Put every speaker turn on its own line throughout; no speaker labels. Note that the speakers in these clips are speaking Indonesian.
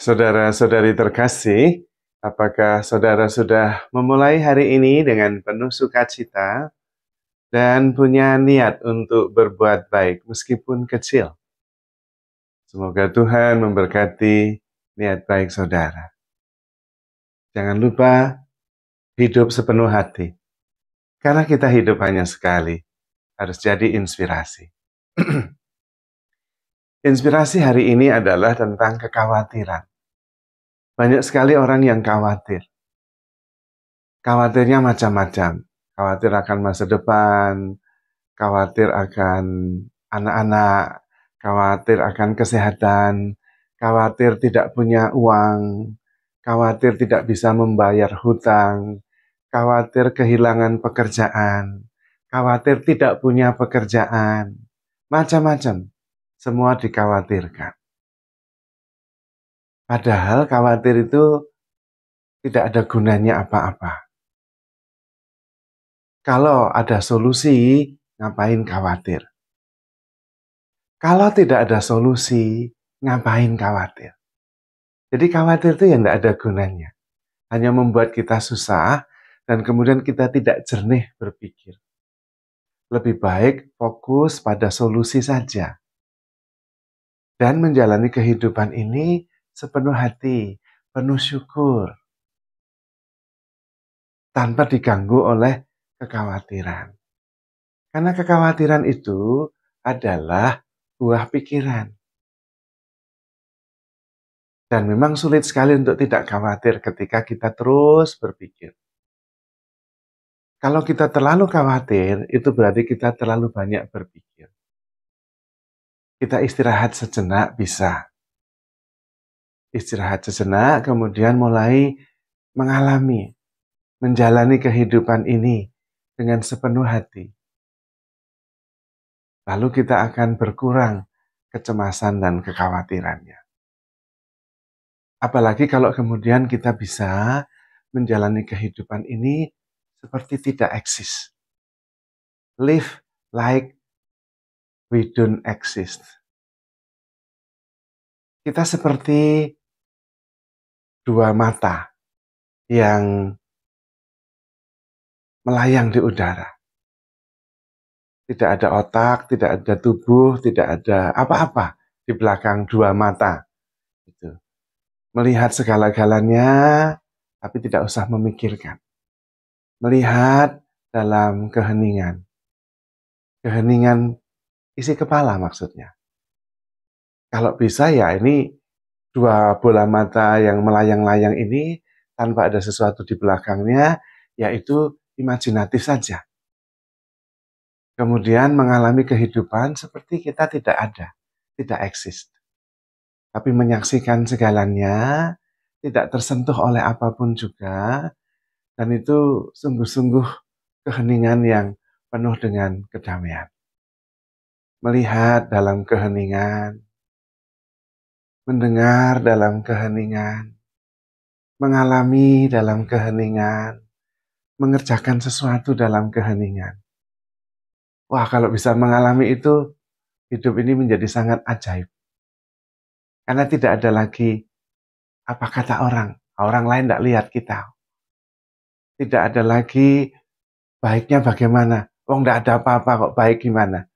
Saudara-saudari terkasih, apakah saudara sudah memulai hari ini dengan penuh sukacita dan punya niat untuk berbuat baik meskipun kecil? Semoga Tuhan memberkati niat baik saudara. Jangan lupa hidup sepenuh hati, karena kita hidup hanya sekali, harus jadi inspirasi. Inspirasi hari ini adalah tentang kekhawatiran. Banyak sekali orang yang khawatir. Khawatirnya macam-macam. Khawatir akan masa depan, khawatir akan anak-anak, khawatir akan kesehatan, khawatir tidak punya uang, khawatir tidak bisa membayar hutang, khawatir kehilangan pekerjaan, khawatir tidak punya pekerjaan, macam-macam. Semua dikhawatirkan. Padahal khawatir itu tidak ada gunanya apa-apa. Kalau ada solusi, ngapain khawatir? Kalau tidak ada solusi, ngapain khawatir? Jadi khawatir itu yang tidak ada gunanya. Hanya membuat kita susah, dan kemudian kita tidak jernih berpikir. Lebih baik fokus pada solusi saja. Dan menjalani kehidupan ini sepenuh hati, penuh syukur. Tanpa diganggu oleh kekhawatiran. Karena kekhawatiran itu adalah buah pikiran. Dan memang sulit sekali untuk tidak khawatir ketika kita terus berpikir. Kalau kita terlalu khawatir, itu berarti kita terlalu banyak berpikir. Kita istirahat sejenak bisa. Istirahat sejenak, kemudian mulai menjalani kehidupan ini dengan sepenuh hati. Lalu kita akan berkurang kecemasan dan kekhawatirannya. Apalagi kalau kemudian kita bisa menjalani kehidupan ini seperti tidak eksis. Live like we don't exist. Kita seperti dua mata yang melayang di udara. Tidak ada otak, tidak ada tubuh, tidak ada apa-apa di belakang dua mata. Gitu. Melihat segala-galanya, tapi tidak usah memikirkan. Melihat dalam keheningan. Keheningan isi kepala maksudnya. Kalau bisa ya ini dua bola mata yang melayang-layang ini tanpa ada sesuatu di belakangnya, yaitu imajinatif saja. Kemudian mengalami kehidupan seperti kita tidak ada, tidak eksis. Tapi menyaksikan segalanya, tidak tersentuh oleh apapun juga, dan itu sungguh-sungguh keheningan yang penuh dengan kedamaian. Melihat dalam keheningan, mendengar dalam keheningan, mengalami dalam keheningan, mengerjakan sesuatu dalam keheningan. Wah, kalau bisa mengalami itu, hidup ini menjadi sangat ajaib. Karena tidak ada lagi apa kata orang. Orang lain tidak lihat kita. Tidak ada lagi baiknya bagaimana. Wong tidak ada apa-apa kok baik gimana.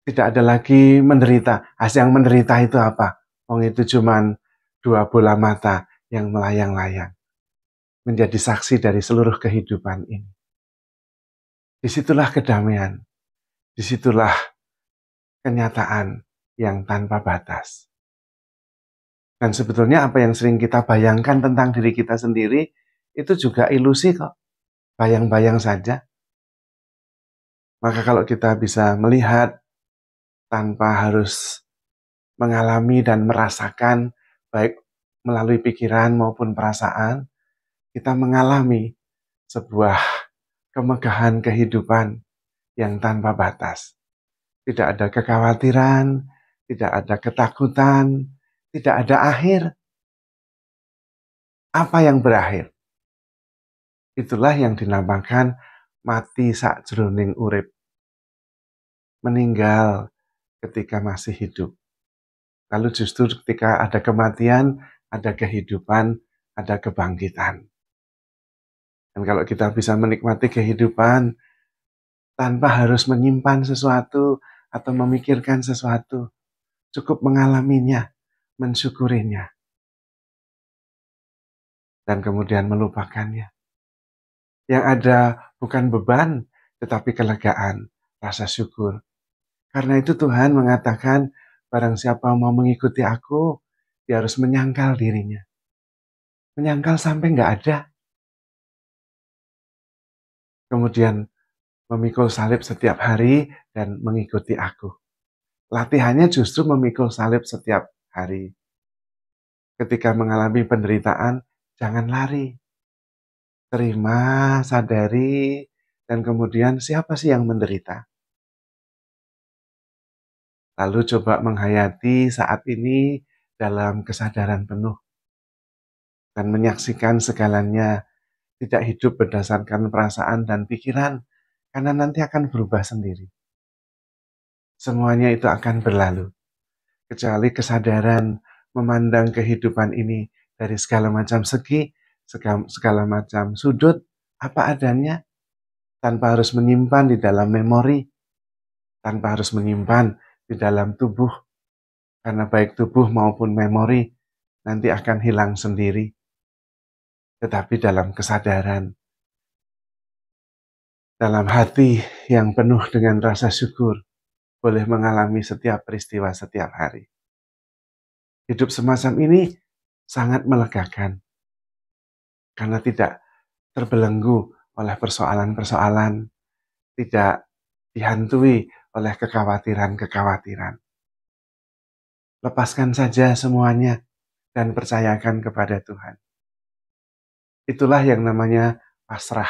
Tidak ada lagi menderita. Yang menderita itu apa? Wong itu cuman dua bola mata yang melayang-layang. Menjadi saksi dari seluruh kehidupan ini. Disitulah kedamaian. Disitulah kenyataan yang tanpa batas. Dan sebetulnya apa yang sering kita bayangkan tentang diri kita sendiri, itu juga ilusi kok. Bayang-bayang saja. Maka kalau kita bisa melihat tanpa harus mengalami dan merasakan, baik melalui pikiran maupun perasaan, kita mengalami sebuah kemegahan kehidupan yang tanpa batas. Tidak ada kekhawatiran, tidak ada ketakutan, tidak ada akhir. Apa yang berakhir? Itulah yang dinamakan mati sakjroning urip. Meninggal ketika masih hidup. Lalu justru ketika ada kematian, ada kehidupan, ada kebangkitan. Dan kalau kita bisa menikmati kehidupan tanpa harus menyimpan sesuatu atau memikirkan sesuatu, cukup mengalaminya, mensyukurinya, dan kemudian melupakannya. Yang ada bukan beban, tetapi kelegaan, rasa syukur. Karena itu Tuhan mengatakan, barang siapa mau mengikuti aku, dia harus menyangkal dirinya. Menyangkal sampai nggak ada. Kemudian memikul salib setiap hari dan mengikuti aku. Latihannya justru memikul salib setiap hari. Ketika mengalami penderitaan, jangan lari. Terima, sadari, dan kemudian siapa sih yang menderita? Lalu coba menghayati saat ini dalam kesadaran penuh dan menyaksikan segalanya, tidak hidup berdasarkan perasaan dan pikiran, karena nanti akan berubah sendiri. Semuanya itu akan berlalu, kecuali kesadaran memandang kehidupan ini dari segala macam segi, segala macam sudut, apa adanya, tanpa harus menyimpan di dalam memori, tanpa harus menyimpan di dalam tubuh, karena baik tubuh maupun memori nanti akan hilang sendiri. Tetapi dalam kesadaran, dalam hati yang penuh dengan rasa syukur, boleh mengalami setiap peristiwa setiap hari. Hidup semacam ini sangat melegakan, karena tidak terbelenggu oleh persoalan-persoalan, tidak dihantui oleh kekhawatiran-kekhawatiran. Lepaskan saja semuanya dan percayakan kepada Tuhan. Itulah yang namanya pasrah.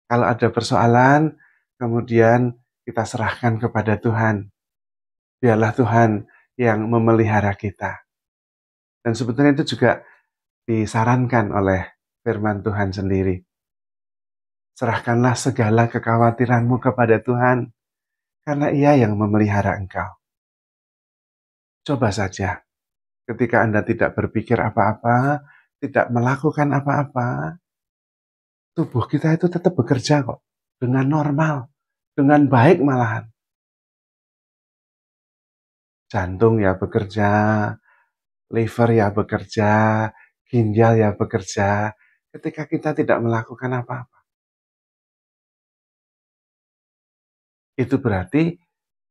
Kalau ada persoalan, kemudian kita serahkan kepada Tuhan. Biarlah Tuhan yang memelihara kita. Dan sebetulnya itu juga disarankan oleh firman Tuhan sendiri. Serahkanlah segala kekhawatiranmu kepada Tuhan, karena Ia yang memelihara engkau. Coba saja, ketika Anda tidak berpikir apa-apa, tidak melakukan apa-apa, tubuh kita itu tetap bekerja kok, dengan normal, dengan baik malahan. Jantung ya bekerja, liver ya bekerja, ginjal ya bekerja, ketika kita tidak melakukan apa-apa. Itu berarti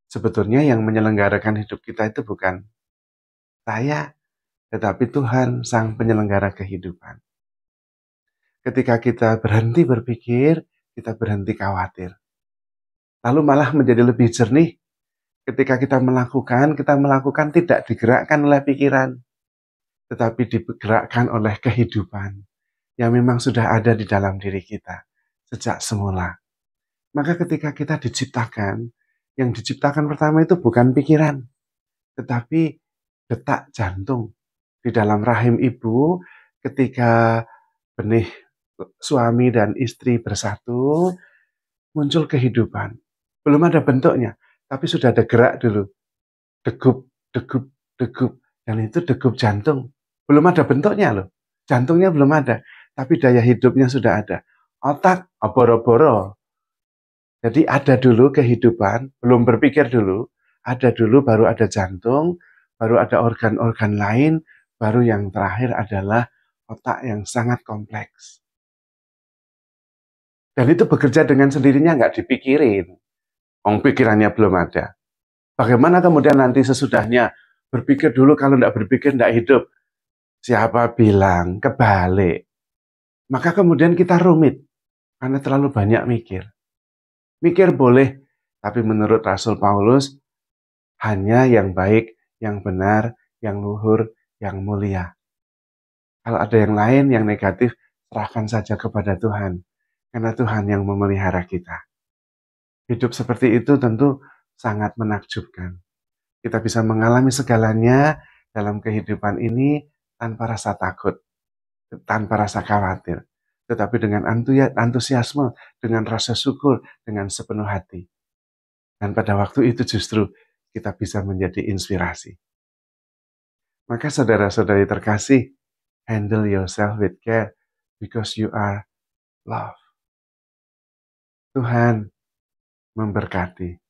sebetulnya yang menyelenggarakan hidup kita itu bukan saya, tetapi Tuhan sang penyelenggara kehidupan. Ketika kita berhenti berpikir, kita berhenti khawatir. Lalu malah menjadi lebih jernih ketika kita melakukan tidak digerakkan oleh pikiran, tetapi digerakkan oleh kehidupan yang memang sudah ada di dalam diri kita sejak semula. Maka ketika kita diciptakan, yang diciptakan pertama itu bukan pikiran, tetapi detak jantung. Di dalam rahim ibu, ketika benih suami dan istri bersatu, muncul kehidupan. Belum ada bentuknya, tapi sudah ada gerak dulu. Degup, degup, degup. Dan itu degup jantung. Belum ada bentuknya loh. Jantungnya belum ada, tapi daya hidupnya sudah ada. Otak, boro-boro. Jadi ada dulu kehidupan, belum berpikir dulu, ada dulu baru ada jantung, baru ada organ-organ lain, baru yang terakhir adalah otak yang sangat kompleks. Dan itu bekerja dengan sendirinya nggak dipikirin. Pikirannya belum ada. Bagaimana kemudian nanti sesudahnya berpikir dulu, kalau nggak berpikir nggak hidup. Siapa bilang? Kebalik. Maka kemudian kita rumit karena terlalu banyak mikir. Mikir boleh, tapi menurut Rasul Paulus hanya yang baik, yang benar, yang luhur, yang mulia. Kalau ada yang lain, yang negatif, serahkan saja kepada Tuhan. Karena Tuhan yang memelihara kita. Hidup seperti itu tentu sangat menakjubkan. Kita bisa mengalami segalanya dalam kehidupan ini tanpa rasa takut, tanpa rasa khawatir. Tetapi dengan antusiasme, dengan rasa syukur, dengan sepenuh hati. Dan pada waktu itu justru kita bisa menjadi inspirasi. Maka saudara-saudari terkasih, handle yourself with care because you are love. Tuhan memberkati.